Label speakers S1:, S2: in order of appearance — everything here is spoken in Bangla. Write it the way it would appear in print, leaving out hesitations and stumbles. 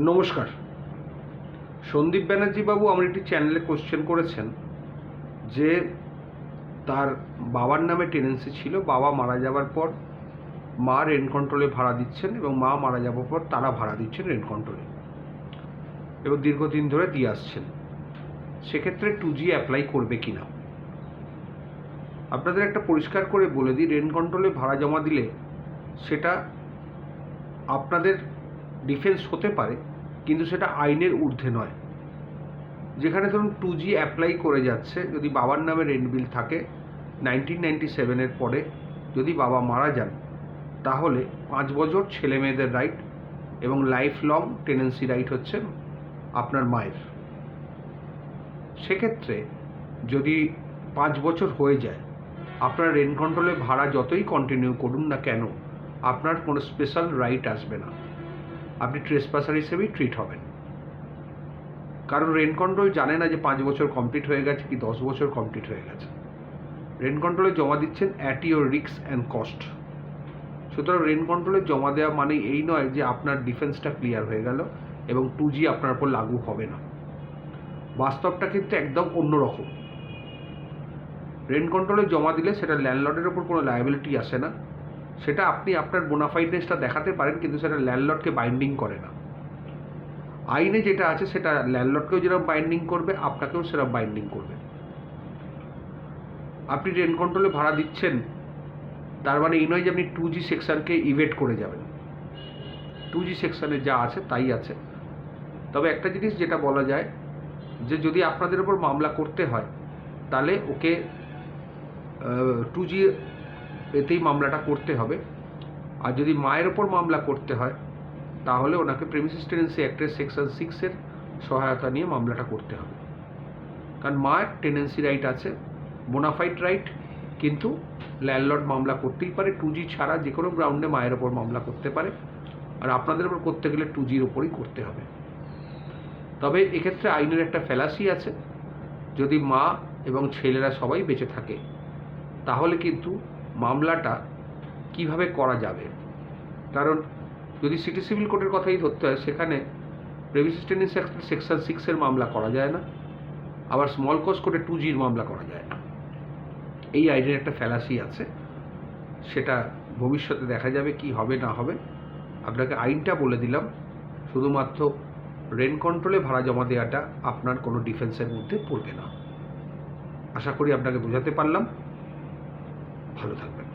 S1: নমস্কার। সন্দীপ ব্যানার্জি বাবু আমার একটি চ্যানেলে কোশ্চেন করেছেন যে তার বাবার নামে টেনেন্সি ছিল, বাবা মারা যাওয়ার পর মা রেন্ট কন্ট্রোলে ভাড়া দিচ্ছেন এবং মা মারা যাওয়ার পর তারা ভাড়া দিচ্ছেন রেন্ট কন্ট্রোলে এবং দীর্ঘদিন ধরে দিয়ে আসছেন। সেক্ষেত্রে 2G অ্যাপ্লাই করবে কি না। আপনাদের একটা পরিষ্কার করে বলে দিই, রেন্ট কন্ট্রোলে ভাড়া জমা দিলে সেটা আপনাদের ডিফেন্স হতে পারে, কিন্তু সেটা আইনের ঊর্ধ্বে নয়। যেখানে ধরুন 2G অ্যাপ্লাই করে যাচ্ছে, যদি বাবার নামে রেন্ট বিল থাকে 1997-এর পরে, যদি বাবা মারা যান তাহলে 5 বছর ছেলে মেয়েদের রাইট এবং লাইফ লং টেনেন্সি রাইট হচ্ছে আপনার মায়ের। সেক্ষেত্রে যদি 5 বছর হয়ে যায়, আপনার রেন্ট কন্ট্রোলে ভাড়া যতই কন্টিনিউ করুন না কেন, আপনার কোনো স্পেশাল রাইট আসবে না, আপনি ট্রেসপাসার হিসেবেই ট্রিট হবেন। কারণ রেন্ট কন্ট্রোল জানে না যে 5 বছর কমপ্লিট হয়ে গেছে কি 10 বছর কমপ্লিট হয়ে গেছে। রেন্ট কন্ট্রোলে জমা দিচ্ছেন at your risk and cost. সুতরাং রেন্ট কন্ট্রোলে জমা দেওয়া মানে এই নয় যে আপনার ডিফেন্সটা ক্লিয়ার হয়ে গেল এবং 2G আপনার উপর লাগু হবে না। বাস্তবটা কিন্তু একদম অন্যরকম। রেন্ট কন্ট্রোলে জমা দিলে সেটা ল্যান্ডলর্ডের ওপর কোনো লায়াবিলিটি আসে না, সেটা আপনি আপনার বোনাফাইডনেসটা দেখাতে পারেন, কিন্তু সেটা ল্যান্ডলর্ডকে বাইন্ডিং করে না। আইনে যেটা আছে সেটা ল্যান্ডলর্ডকেও যেরকম বাইন্ডিং করবে, আপনাকেও সেরকম বাইন্ডিং করবে। আপনি রেন্ট কন্ট্রোলে ভাড়া দিচ্ছেন তার মানে এই নয় যে আপনি 2G সেকশনকে ইভেট করে যাবেন। 2G সেকশনে যা আছে তাই আছে। তবে একটা জিনিস যেটা বলা যায় যে যদি আপনাদের উপর মামলা করতে হয় তাহলে ওকে 2G এতেই মামলাটা করতে হবে। আর যদি মায়ের ওপর মামলা করতে হয় তাহলে ওনাকে প্রেমিসিস টেনেন্সি অ্যাক্টের সেকশন 6-এর সহায়তা নিয়ে মামলাটা করতে হবে। কারণ মায়ের টেনেন্সি রাইট আছে, বোনাফাইড রাইট, কিন্তু ল্যান্ডলর্ড মামলা করতেই পারে। 2G ছাড়া যে কোনো গ্রাউন্ডে মায়ের ওপর মামলা করতে পারে, আর আপনাদের ওপর করতে গেলে 2Gর ওপরই করতে হবে। তবে এক্ষেত্রে আইনের একটা ফ্যালাসি আছে, যদি মা এবং ছেলেরা সবাই বেঁচে থাকে তাহলে কিন্তু মামলাটা কিভাবে করা যাবে। কারণ যদি সিটি সিভিল কোর্টের কথাই ধরতে হয়, সেখানে প্রেমিসিস টেনেন্সি অ্যাক্টের সেকশন 6-এর মামলা করা যায় না, আবার স্মল কজ কোর্টে 2Gর মামলা করা যায় না। এই আইনের একটা ফ্যালাসি আছে, সেটা ভবিষ্যতে দেখা যাবে কি হবে না হবে। আপনাকে আইনটা বলে দিলাম, শুধুমাত্র রেন্ট কন্ট্রোলে ভাড়া জমা দেওয়াটা আপনার কোনো ডিফেন্সের মধ্যে পড়বে না। আশা করি আপনাকে বোঝাতে পারলাম। ভালো থাকবেন।